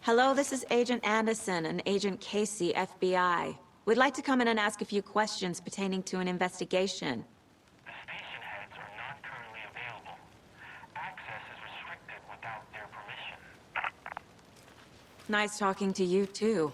Hello, this is Agent Anderson and Agent Casey, FBI. We'd like to come in and ask a few questions pertaining to an investigation. The station heads are not currently available. Access is restricted without their permission. Nice talking to you, too.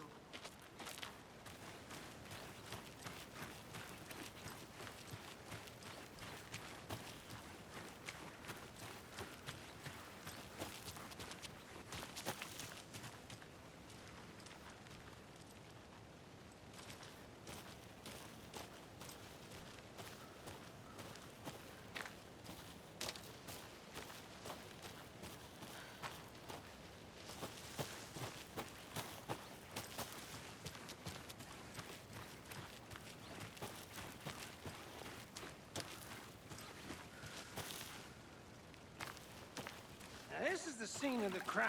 Now, this is the scene of the crime.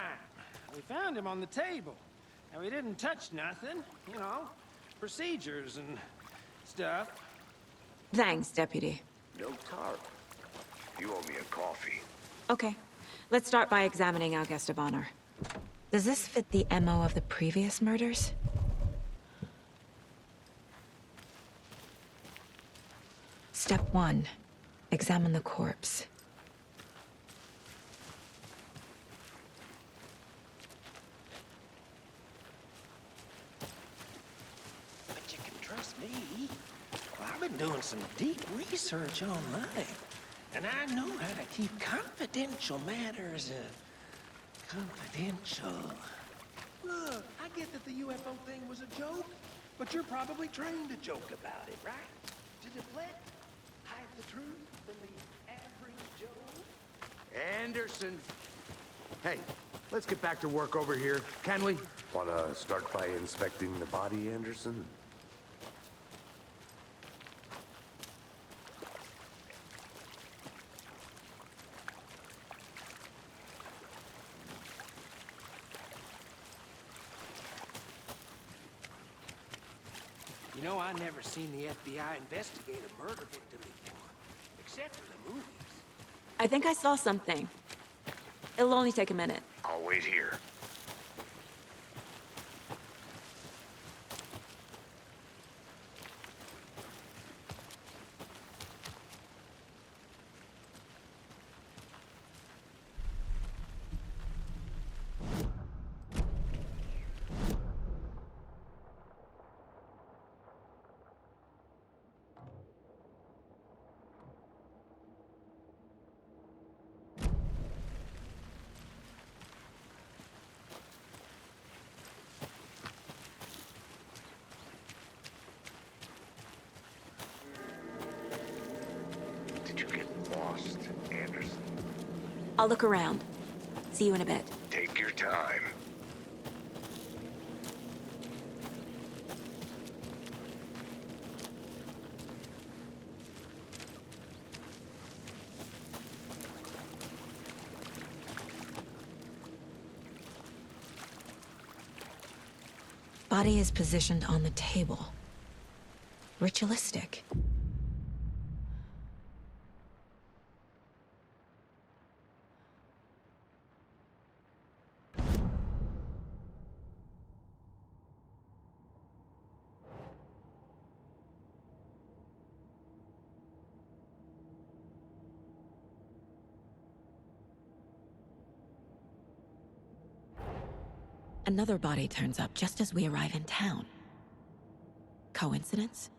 We found him on the table. Now, we didn't touch nothing, you know, procedures and stuff. Thanks, Deputy. No tarp. You owe me a coffee. Okay, let's start by examining our guest of honor. Does this fit the MO of the previous murders? Step 1. Examine the corpse. But you can trust me. Well, I've been doing some deep research online. And I know how to keep confidential matters, confidential. Look, I get that the UFO thing was a joke, but you're probably trained to joke about it, right? To deflect, hide the truth from the average Joe. Anderson. Hey, let's get back to work over here, can we? Wanna start by inspecting the body, Anderson? You know, I never seen the FBI investigate a murder victim before, except for the movies. I think I saw something. It'll only take a minute. I'll wait here. Did you get lost, Anderson? I'll look around. See you in a bit. Take your time. Body is positioned on the table. Ritualistic. Another body turns up just as we arrive in town. Coincidence?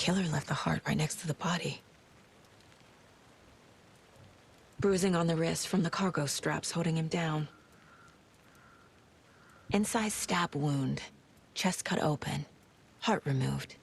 killer left the heart right next to the body. Bruising on the wrist from the cargo straps holding him down. Incised stab wound. Chest cut open. Heart removed.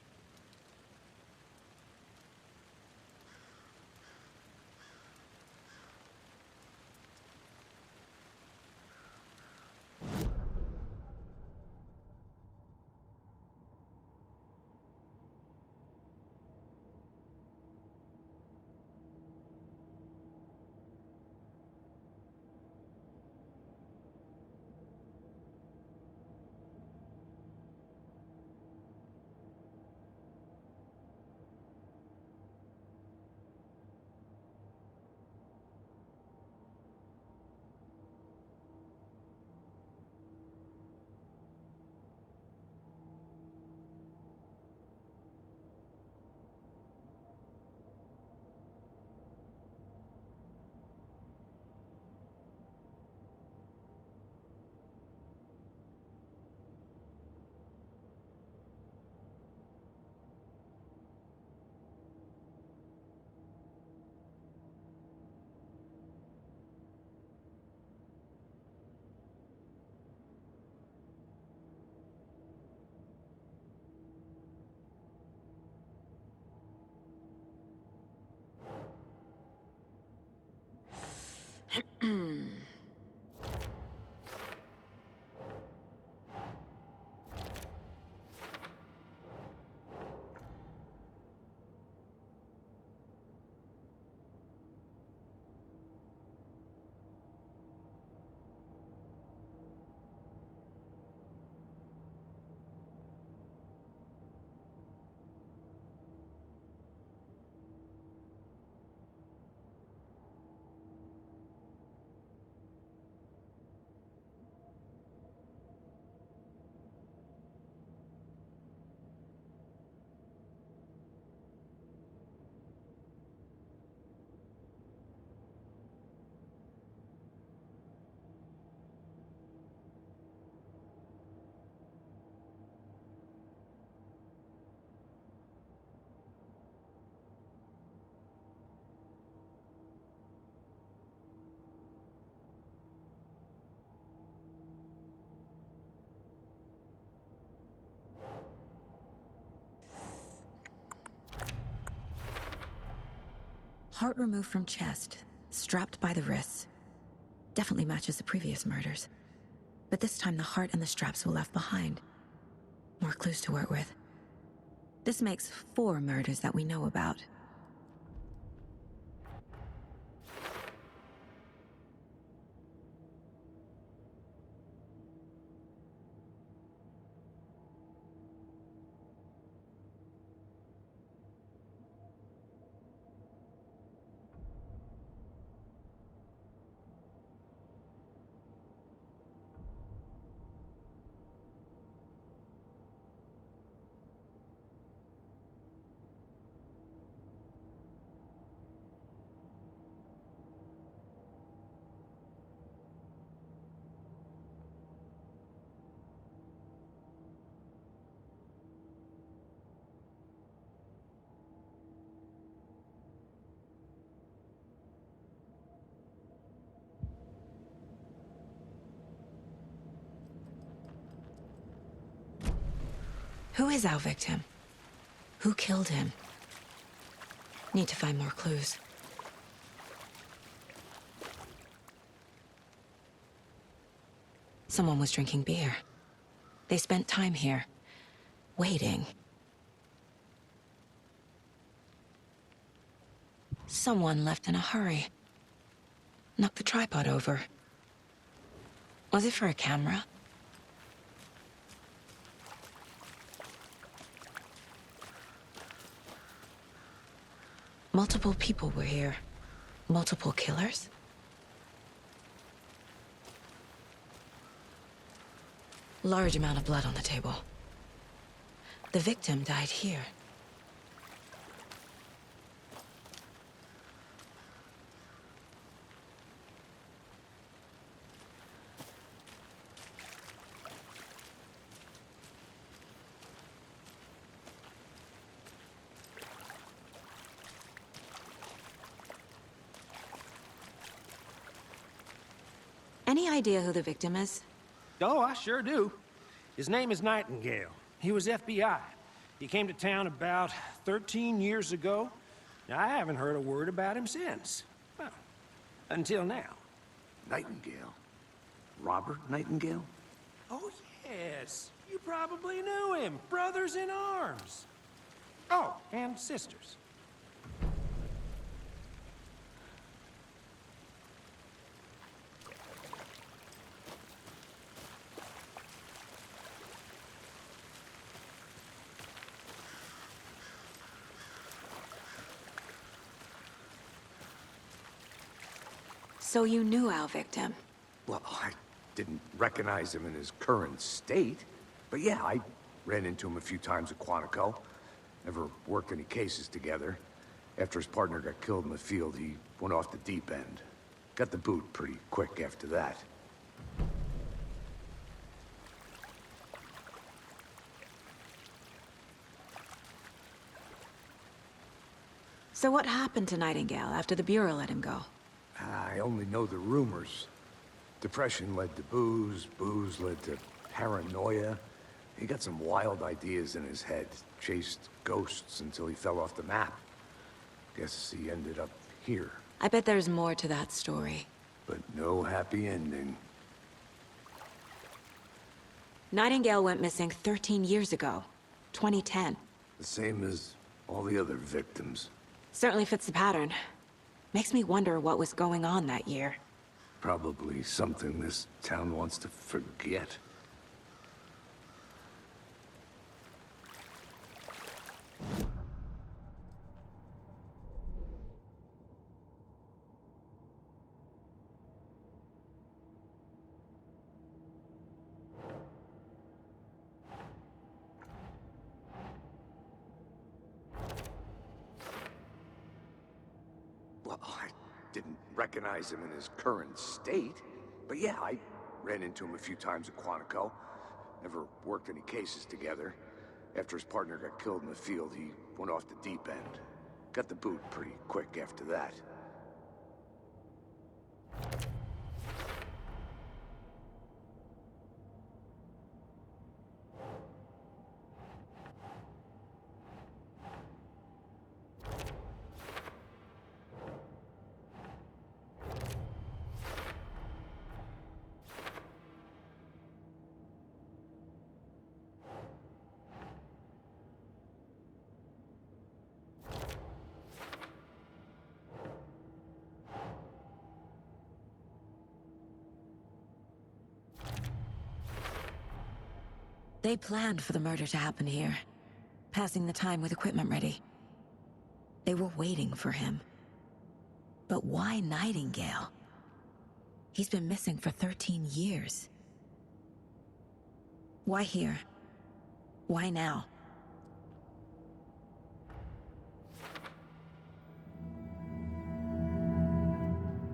Heart removed from chest, strapped by the wrists. Definitely matches the previous murders. But this time the heart and the straps were left behind. More clues to work with. This makes 4 murders that we know about. Who is our victim? Who killed him? Need to find more clues. Someone was drinking beer. They spent time here, waiting. Someone left in a hurry. Knocked the tripod over. Was it for a camera? Multiple people were here. Multiple killers? Large amount of blood on the table. The victim died here. Any idea who the victim is? Oh, I sure do. His name is Nightingale. He was FBI. He came to town about 13 years ago. Now, I haven't heard a word about him since. Well, until now. Nightingale? Robert Nightingale? Oh, yes. You probably knew him. Brothers in arms. Oh, and sisters. So you knew our victim? Well, I didn't recognize him in his current state. But yeah, I ran into him a few times at Quantico. Never worked any cases together. After his partner got killed in the field, he went off the deep end. Got the boot pretty quick after that. So what happened to Nightingale after the Bureau let him go? I only know the rumors. Depression led to booze, booze led to paranoia. He got some wild ideas in his head, chased ghosts until he fell off the map. Guess he ended up here, I bet there's more to that story. but no happy ending. Nightingale went missing 13 years ago, 2010. The same as all the other victims. Certainly fits the pattern. Makes me wonder what was going on that year. Probably something this town wants to forget. Well, I didn't recognize him in his current state. But yeah, I ran into him a few times at Quantico. Never worked any cases together. After his partner got killed in the field, he went off the deep end. Got the boot pretty quick after that. They planned for the murder to happen here, passing the time with equipment ready. They were waiting for him. But why Nightingale? He's been missing for 13 years. Why here? Why now?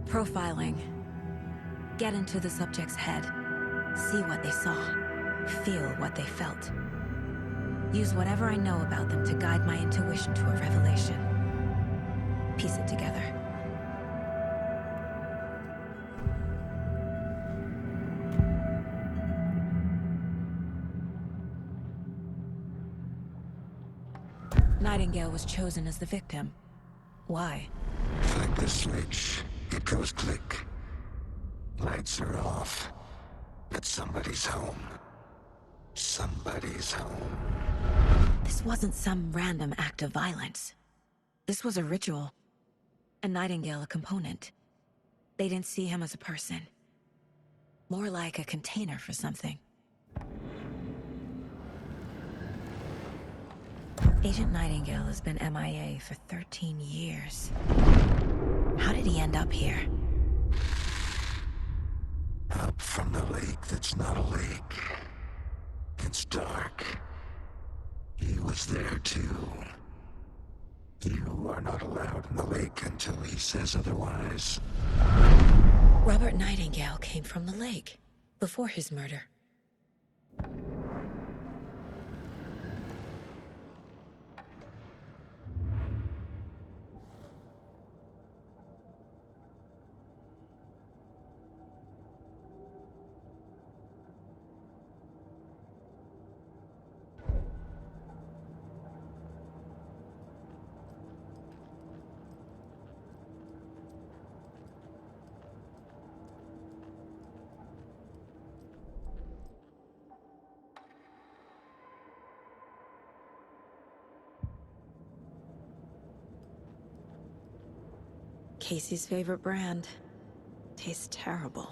Profiling. Get into the subject's head. See what they saw. Feel what they felt. Use whatever I know about them to guide my intuition to a revelation. Piece it together. Nightingale was chosen as the victim. Why? Flick the switch. It goes click. Lights are off. But somebody's home. Somebody's home. This wasn't some random act of violence. This was a ritual. And Nightingale a component. They didn't see him as a person. More like a container for something. Agent Nightingale has been MIA for 13 years. How did he end up here? Up from the lake that's not a lake. It's dark. He was there too. You are not allowed in the lake until he says otherwise. Robert Nightingale came from the lake, before his murder. Casey's favorite brand. Tastes terrible.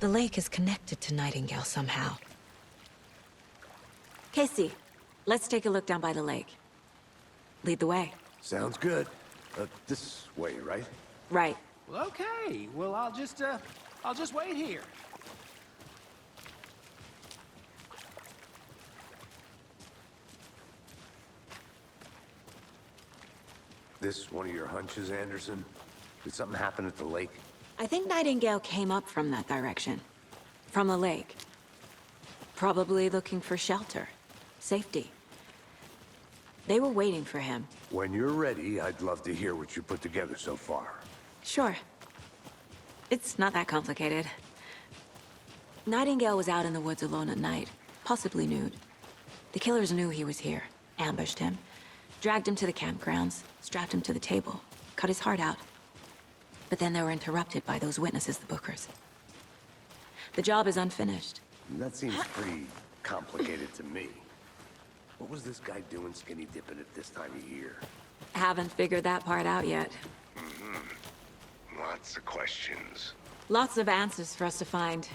The lake is connected to Nightingale somehow. Casey, let's take a look down by the lake. Lead the way. Sounds good. This way, right? Right. Well, okay. Well, I'll just wait here. This one of your hunches, Anderson? Did something happen at the lake? I think Nightingale came up from that direction. From the lake. Probably looking for shelter. Safety. They were waiting for him. When you're ready, I'd love to hear what you put together so far. Sure. It's not that complicated. Nightingale was out in the woods alone at night, possibly nude. The killers knew he was here, ambushed him, dragged him to the campgrounds, strapped him to the table, cut his heart out. But then they were interrupted by those witnesses, the Bookers. The job is unfinished. That seems pretty complicated to me. What was this guy doing skinny dipping at this time of year? Haven't figured that part out yet. Lots of questions. Lots of answers for us to find.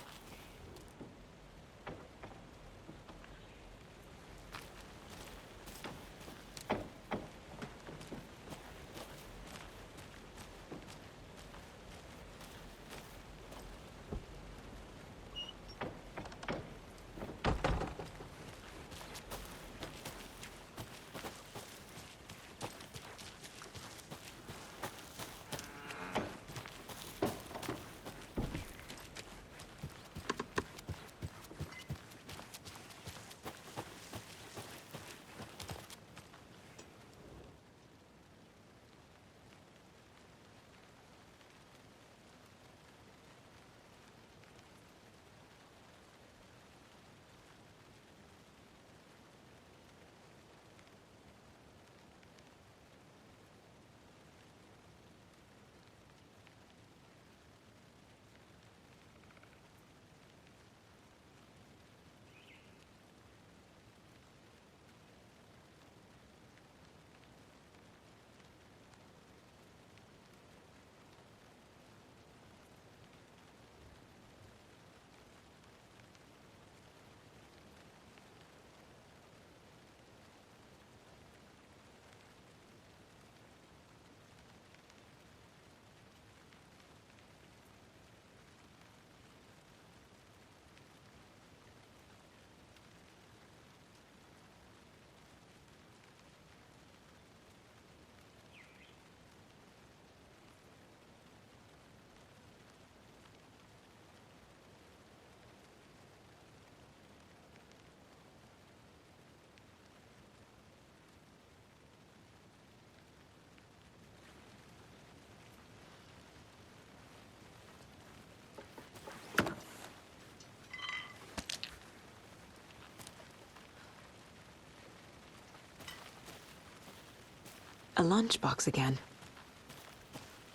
A lunchbox again.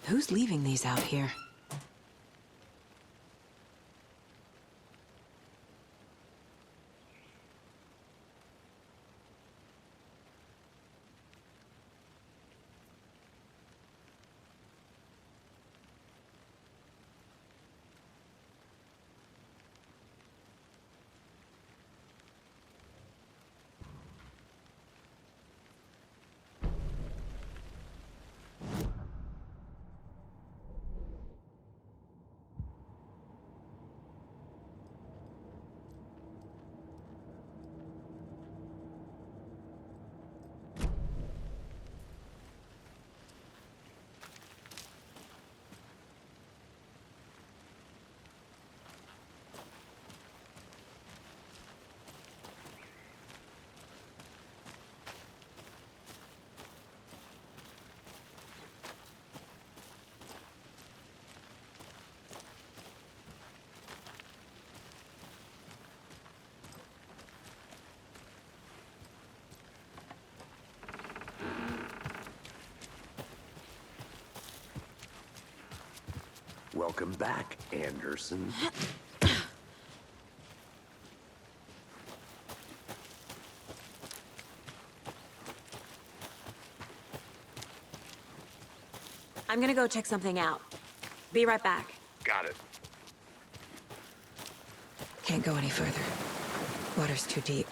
Who's leaving these out here? Welcome back, Anderson. I'm gonna go check something out. Be right back. Got it. Can't go any further. Water's too deep.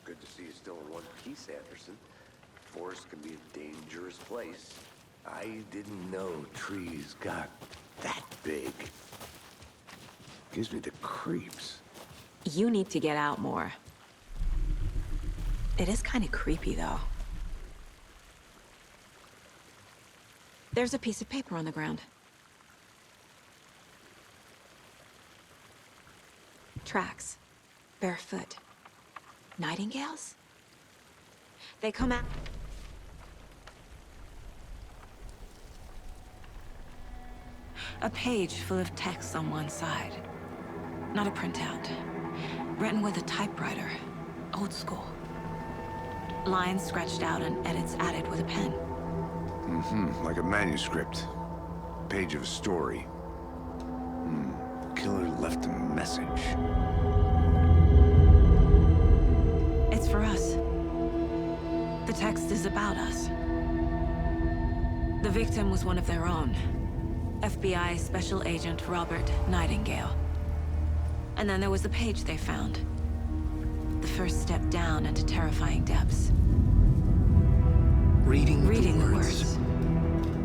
Good to see you still in one piece, Anderson. Forest can be a dangerous place. I didn't know trees got that big. Gives me the creeps. You need to get out more. It is kind of creepy, though. There's a piece of paper on the ground. Tracks. Barefoot. Nightingales? They come out... A page full of text on one side. Not a printout. Written with a typewriter. Old school. Lines scratched out and edits added with a pen. Like a manuscript. Page of a story. Killer left a message. It's for us. The text is about us. The victim was one of their own. FBI Special Agent Robert Nightingale. And then there was the page they found. The first step down into terrifying depths. Reading the words.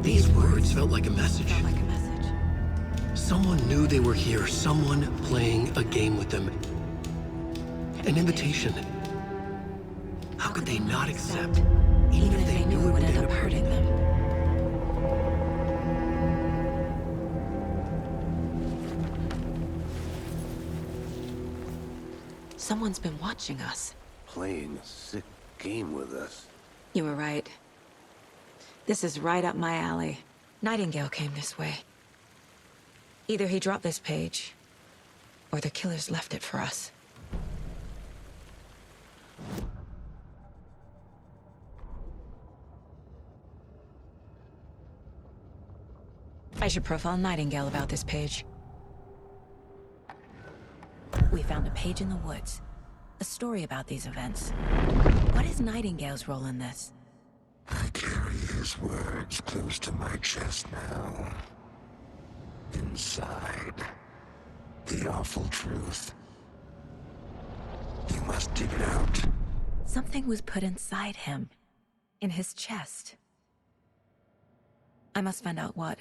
These words felt like a message. Felt like a message. Someone knew they were here, someone playing a game with them. An invitation. How could they not accept, even if they knew it would end up hurting them? Someone's been watching us. Playing a sick game with us. You were right. This is right up my alley. Nightingale came this way. Either he dropped this page, or the killers left it for us. I should profile Nightingale about this page. We found a page in the woods. A story about these events. What is Nightingale's role in this? I carry his words close to my chest now. Inside, the awful truth. You must dig it out. Something was put inside him. In his chest. I must find out what.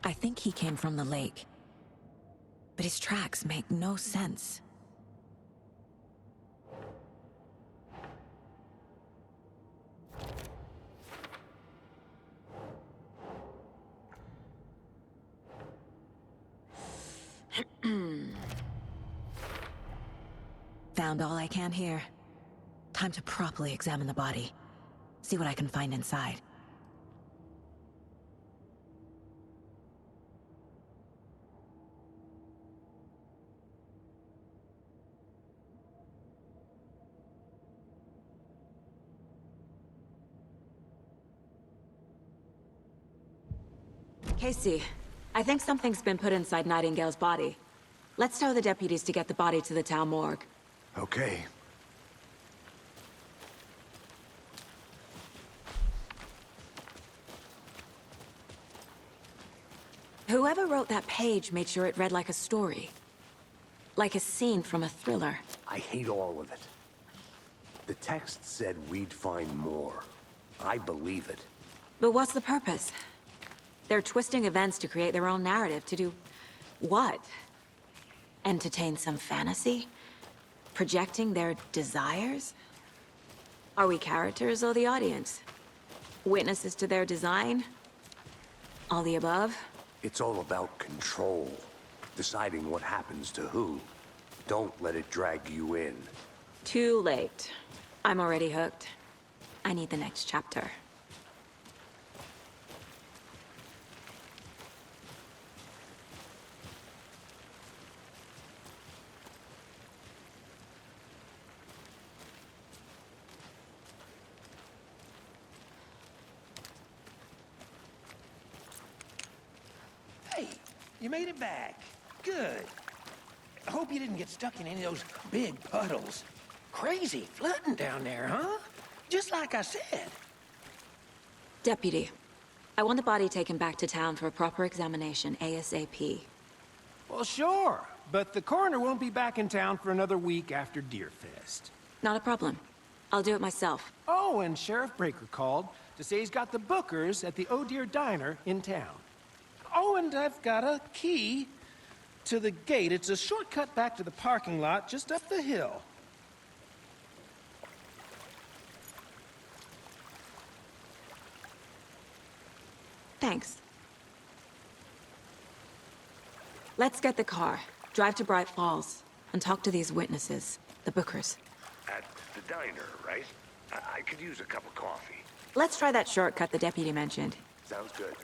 I think he came from the lake. But his tracks make no sense. Found all I can here. Time to properly examine the body. See what I can find inside. Casey, I think something's been put inside Nightingale's body. Let's tell the deputies to get the body to the town morgue. Whoever wrote that page made sure it read like a story. Like a scene from a thriller. I hate all of it. The text said we'd find more. I believe it. But what's the purpose? They're twisting events to create their own narrative. To do what? Entertain some fantasy? Projecting their desires? Are we characters or the audience? Witnesses to their design? All the above? It's all about control. Deciding what happens to who. Don't let it drag you in. Too late. I'm already hooked. I need the next chapter. Hey, you made it back. Good. I hope you didn't get stuck in any of those big puddles. Crazy flooding down there, huh? Just like I said. Deputy, I want the body taken back to town for a proper examination ASAP. Well, sure, but the coroner won't be back in town for another week after Deerfest. Not a problem. I'll do it myself. Oh, and Sheriff Breaker called to say he's got the Bookers at the Oh Deer Diner in town. Oh, and I've got a key to the gate. It's a shortcut back to the parking lot just up the hill. Thanks. Let's get the car, drive to Bright Falls, and talk to these witnesses, the Bookers. At the diner, right? I could use a cup of coffee. Let's try that shortcut the deputy mentioned. Sounds good.